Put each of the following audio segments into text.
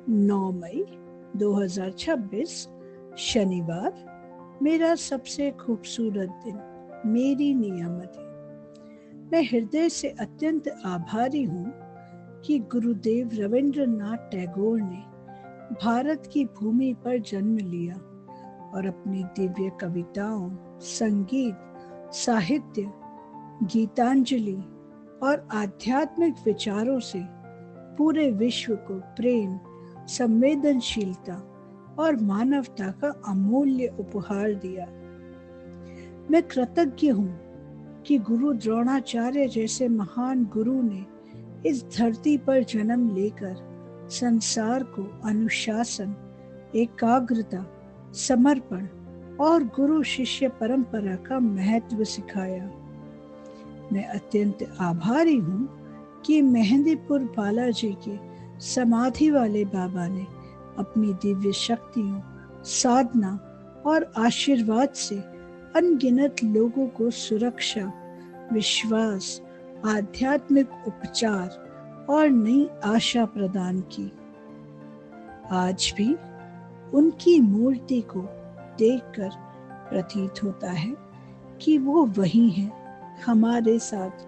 9 मई 2026 शनिवार। मेरा सबसे खूबसूरत दिन, मेरी नियामतें। मैं हृदय से अत्यंत आभारी हूँ कि गुरुदेव रविंद्रनाथ टैगोर ने भारत की भूमि पर जन्म लिया और अपनी दिव्य कविताओं, संगीत, साहित्य, गीतांजलि और आध्यात्मिक विचारों से पूरे विश्व को प्रेम, संवेदनशीलता और मानवता का अमूल्य उपहार दिया। मैं कृतज्ञ हूँ कि गुरु द्रोणाचार्य जैसे महान गुरु ने इस धरती पर जन्म लेकर संसार को अनुशासन, एकाग्रता, समर्पण और गुरु शिष्य परंपरा का महत्व सिखाया। मैं अत्यंत आभारी हूँ कि मेहंदीपुर बालाजी के समाधि वाले बाबा ने अपनी दिव्य शक्तियों, साधना और आशीर्वाद से अनगिनत लोगों को सुरक्षा, विश्वास, आध्यात्मिक उपचार और नई आशा प्रदान की। आज भी उनकी मूर्ति को देखकर प्रतीत होता है कि वो वही है, हमारे साथ,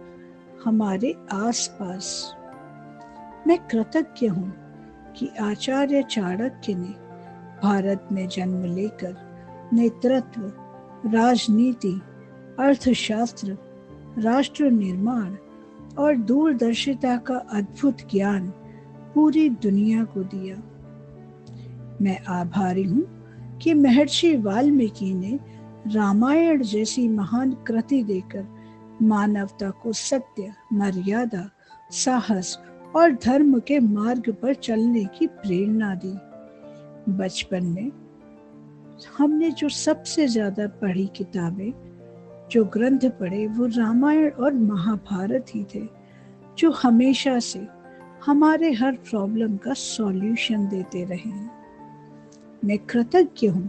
हमारे आसपास। मैं कृतज्ञ हूँ कि आचार्य चाणक्य ने भारत में जन्म लेकर नेतृत्व, राजनीति, अर्थशास्त्र, राष्ट्र निर्माण और दूरदर्शिता का अद्भुत ज्ञान पूरी दुनिया को दिया। मैं आभारी हूँ कि महर्षि वाल्मीकि ने रामायण जैसी महान कृति देकर मानवता को सत्य, मर्यादा, साहस और धर्म के मार्ग पर चलने की प्रेरणा दी। बचपन में हमने जो सबसे ज्यादा पढ़ी किताबें, जो ग्रंथ पढ़े, वो रामायण और महाभारत ही थे, जो हमेशा से हमारे हर प्रॉब्लम का सॉल्यूशन देते रहे हैं। मैं कृतज्ञ हूँ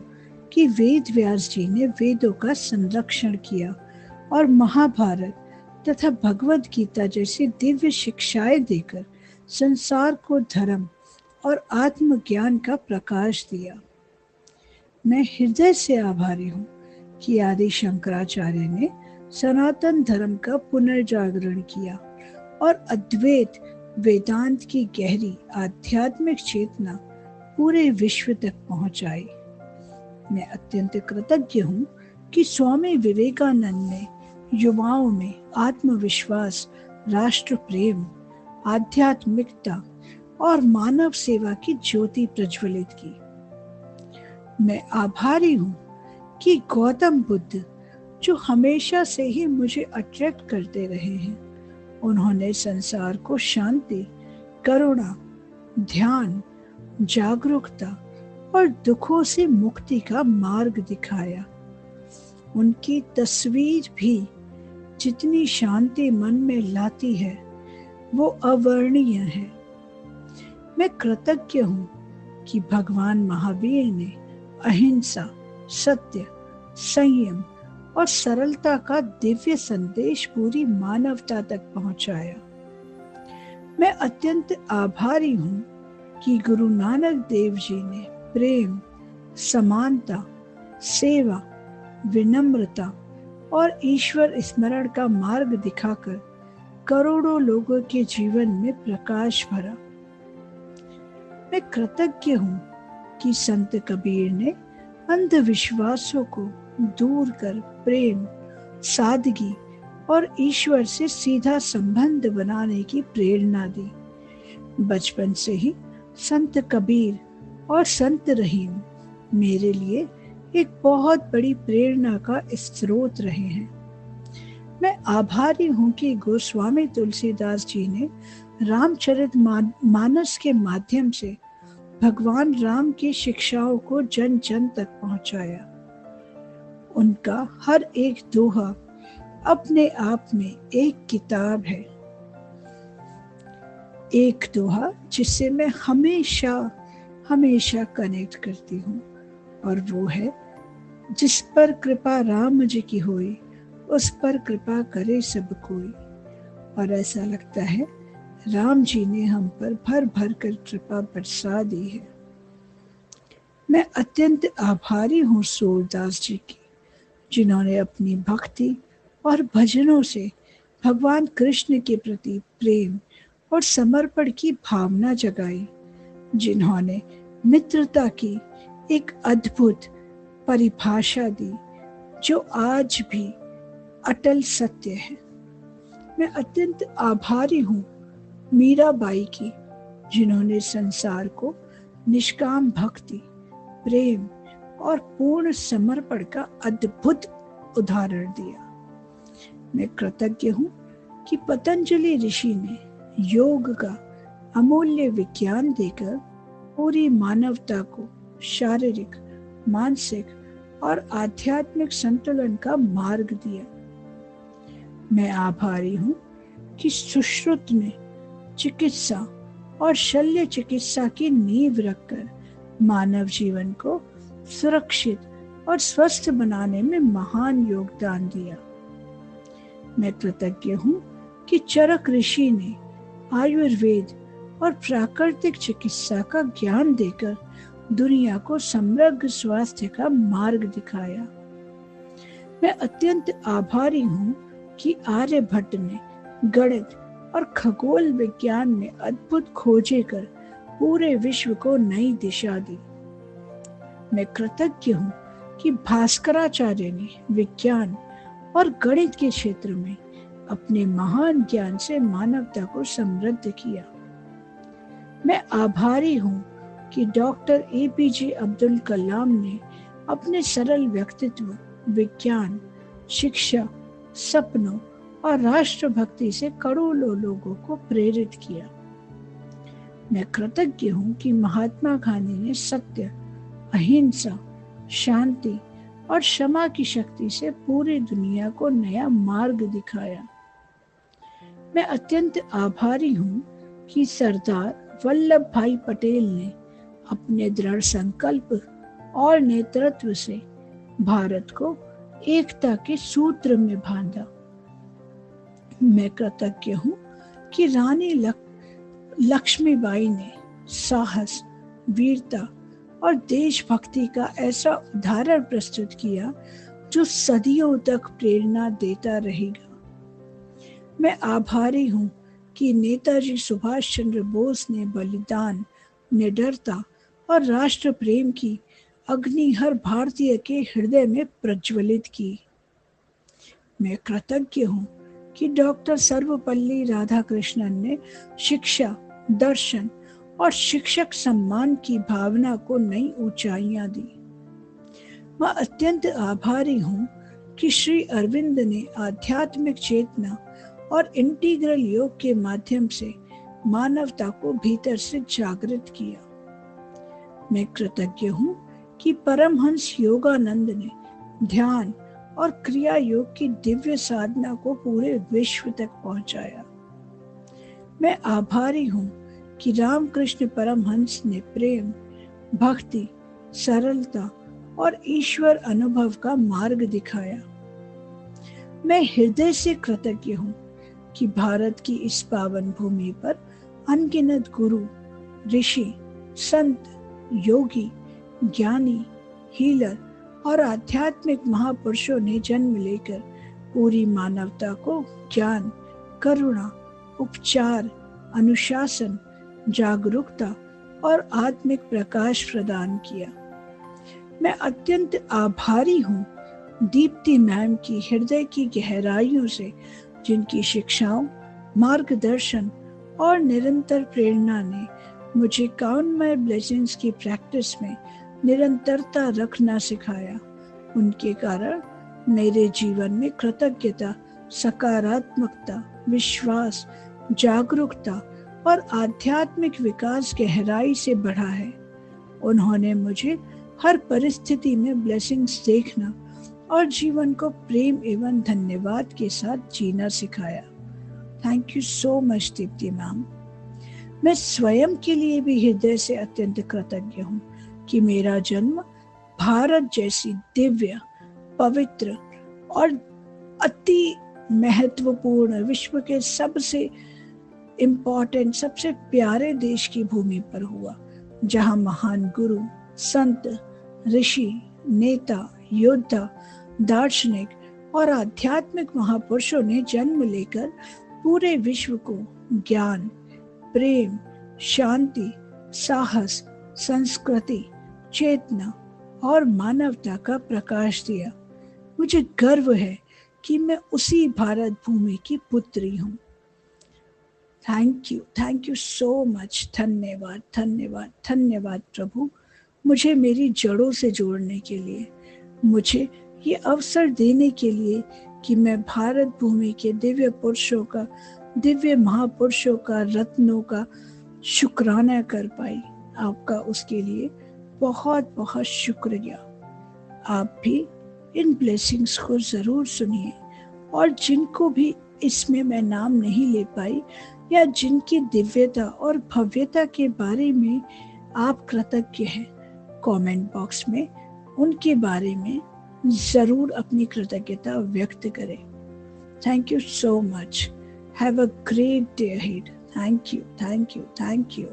कि वेद व्यास जी ने वेदों का संरक्षण किया और महाभारत तथा भगवद गीता जैसी दिव्य शिक्षाएं देकर संसार को धर्म और आत्मज्ञान का प्रकाश दिया। मैं हृदय से आभारी हूँ कि आदि शंकराचार्य ने सनातन धर्म का पुनर्जागरण किया और अद्वैत वेदांत की गहरी आध्यात्मिक चेतना पूरे विश्व तक पहुंचाई। मैं अत्यंत कृतज्ञ हूँ कि स्वामी विवेकानंद ने युवाओं में आत्मविश्वास, राष्ट्र प्रेम, आध्यात्मिकता और मानव सेवा की ज्योति प्रज्वलित की। मैं आभारी हूँ कि गौतम बुद्ध, जो हमेशा से ही मुझे अट्रैक्ट करते रहे हैं, उन्होंने संसार को शांति, करुणा, ध्यान, जागरूकता और दुखों से मुक्ति का मार्ग दिखाया। उनकी तस्वीर भी जितनी शांति मन में लाती है, वो अवर्णीय है। मैं कृतज्ञ हूँ कि भगवान महावीर ने अहिंसा, सत्य, संयम और सरलता का दिव्य संदेश पूरी मानवता तक पहुंचाया। मैं अत्यंत आभारी हूँ कि गुरु नानक देव जी ने प्रेम, समानता, सेवा, विनम्रता और ईश्वर स्मरण का मार्ग दिखाकर करोड़ों लोगों के जीवन में प्रकाश भरा। मैं कृतज्ञ हूँ कि संत कबीर ने अंधविश्वासों को दूर कर प्रेम, सादगी और ईश्वर से सीधा संबंध बनाने की प्रेरणा दी। बचपन से ही संत कबीर और संत रहीम मेरे लिए एक बहुत बड़ी प्रेरणा का स्रोत रहे हैं। मैं आभारी हूँ कि गोस्वामी तुलसीदास जी ने रामचरितमानस के माध्यम से भगवान राम की शिक्षाओं को जन जन तक पहुंचाया। उनका हर एक दोहा अपने आप में एक किताब है, एक दोहा जिससे मैं हमेशा हमेशा कनेक्ट करती हूँ, और वो है, जिस पर कृपा राम जी की होई, उस पर कृपा करे सब कोई। और ऐसा लगता है राम जी ने हम पर भर भर कर कृपा बरसा दी है। मैं अत्यंत आभारी हूँ सूरदास जी की, जिन्होंने अपनी भक्ति और भजनों से भगवान कृष्ण के प्रति प्रेम और समर्पण की भावना जगाई, जिन्होंने मित्रता की एक अद्भुत परिभाषा दी जो आज भी अटल सत्य है। मैं अत्यंत आभारी हूँ मीराबाई की, जिन्होंने संसार को निष्काम भक्ति, प्रेम और पूर्ण समर्पण का अद्भुत उदाहरण दिया। मैं कृतज्ञ हूँ कि पतंजलि ऋषि ने योग का अमूल्य विज्ञान देकर पूरी मानवता को शारीरिक, मानसिक और आध्यात्मिक संतुलन का मार्ग दिया। मैं आभारी हूँ कि सुश्रुत ने चिकित्सा और शल्य चिकित्सा की नींव रखकर मानव जीवन को सुरक्षित और स्वस्थ बनाने में महान योगदान दिया। मैं कृतज्ञ हूँ कि चरक ऋषि ने आयुर्वेद और प्राकृतिक चिकित्सा का ज्ञान देकर दुनिया को समग्र स्वास्थ्य का मार्ग दिखाया। मैं अत्यंत आभारी हूँ कि आर्यभट्ट ने गणित और खगोल विज्ञान में अद्भुत खोजें कर पूरे विश्व को नई दिशा दी। मैं कृतज्ञ हूँ कि भास्कराचार्य ने विज्ञान और गणित के क्षेत्र में अपने महान ज्ञान से मानवता को समृद्ध किया। मैं आभारी हूँ कि डॉक्टर APJ अब्दुल कलाम ने अपने सरल व्यक्तित्व, विज्ञान, शिक्षा, सपनों और राष्ट्रभक्ति से करोड़ों लोगों को प्रेरित किया। मैं कृतज्ञ हूँ कि महात्मा गांधी ने सत्य, अहिंसा, शांति और क्षमा की शक्ति से पूरी दुनिया को नया मार्ग दिखाया। मैं अत्यंत आभारी हूँ कि सरदार वल्लभ भाई पटेल ने अपने दृढ़ संकल्प और नेतृत्व से भारत को एकता के सूत्र में बांधा। मैं कृतज्ञ हूँ कि रानी लक्ष्मीबाई ने साहस, वीरता और देशभक्ति का ऐसा उदाहरण प्रस्तुत किया जो सदियों तक प्रेरणा देता रहेगा। मैं आभारी हूँ कि नेताजी सुभाष चंद्र बोस ने बलिदान, निडरता और राष्ट्र प्रेम की अग्नि हर भारतीय के हृदय में प्रज्वलित की। मैं कृतज्ञ हूँ कि डॉक्टर सर्वपल्ली राधाकृष्णन ने शिक्षा, दर्शन और शिक्षक सम्मान की भावना को नई ऊंचाइयां दी। मैं अत्यंत आभारी हूँ कि श्री अरविंद ने आध्यात्मिक चेतना और इंटीग्रल योग के माध्यम से मानवता को भीतर से जागृत किया। मैं कृतज्ञ हूँ कि परमहंस योगानंद ने ध्यान और क्रिया योग की दिव्य साधना को पूरे विश्व तक पहुंचाया। मैं आभारी हूँ कि रामकृष्ण परमहंस ने प्रेम, भक्ति, सरलता और ईश्वर अनुभव का मार्ग दिखाया। मैं हृदय से कृतज्ञ हूँ कि भारत की इस पावन भूमि पर अनगिनत गुरु, ऋषि, संत, योगी, ज्ञानी, हीलर और आध्यात्मिक महापुरुषों ने जन्म लेकर पूरी मानवता को ज्ञान, करुणा, उपचार, अनुशासन, जागरूकता और आत्मिक प्रकाश प्रदान किया। मैं अत्यंत आभारी हूँ दीप्ति मैम की हृदय की गहराइयों से, जिनकी शिक्षाओं, मार्गदर्शन और निरंतर प्रेरणा ने मुझे काउंट माय ब्लेसिंग्स की प्रैक्टिस में निरंतरता रखना सिखाया। उनके कारण मेरे जीवन में कृतज्ञता, सकारात्मकता, विश्वास, जागरूकता और आध्यात्मिक विकास गहराई से बढ़ा है। उन्होंने मुझे हर परिस्थिति में ब्लेसिंग्स देखना और जीवन को प्रेम एवं धन्यवाद के साथ जीना सिखाया। Thank you so much Deepti ma'am. मैं स्वयं के लिए भी हृदय से अत्यंत कृतज्ञ हूँ कि मेरा जन्म भारत जैसी दिव्य, पवित्र और अति महत्वपूर्ण विश्व के सबसे इम्पोर्टेंट, सबसे प्यारे देश की भूमि पर हुआ, जहां महान गुरु, संत, ऋषि, नेता, योद्धा, दार्शनिक और आध्यात्मिक महापुरुषों ने जन्म लेकर पूरे विश्व को ज्ञान, प्रेम, शांति, साहस, संस्कृति, चेतना और मानवता का प्रकाश दिया। मुझे गर्व है कि मैं उसी भारत भूमि की पुत्री हूँ। Thank you so much. धन्यवाद, धन्यवाद, धन्यवाद प्रभु, मुझे मेरी जड़ों से जोड़ने के लिए, मुझे ये अवसर देने के लिए कि मैं भारत भूमि के दिव्य पुरुषों का, दिव्य महापुरुषों का, रत्नों का शुक्राना कर पाई। आपका उसके लिए बहुत बहुत शुक्रिया। आप भी इन ब्लेसिंग्स को ज़रूर सुनिए, और जिनको भी इसमें मैं नाम नहीं ले पाई या जिनकी दिव्यता और भव्यता के बारे में आप कृतज्ञ हैं, कमेंट बॉक्स में उनके बारे में ज़रूर अपनी कृतज्ञता व्यक्त करें। Thank you so much. Have a great day ahead. Thank you, thank you, thank you.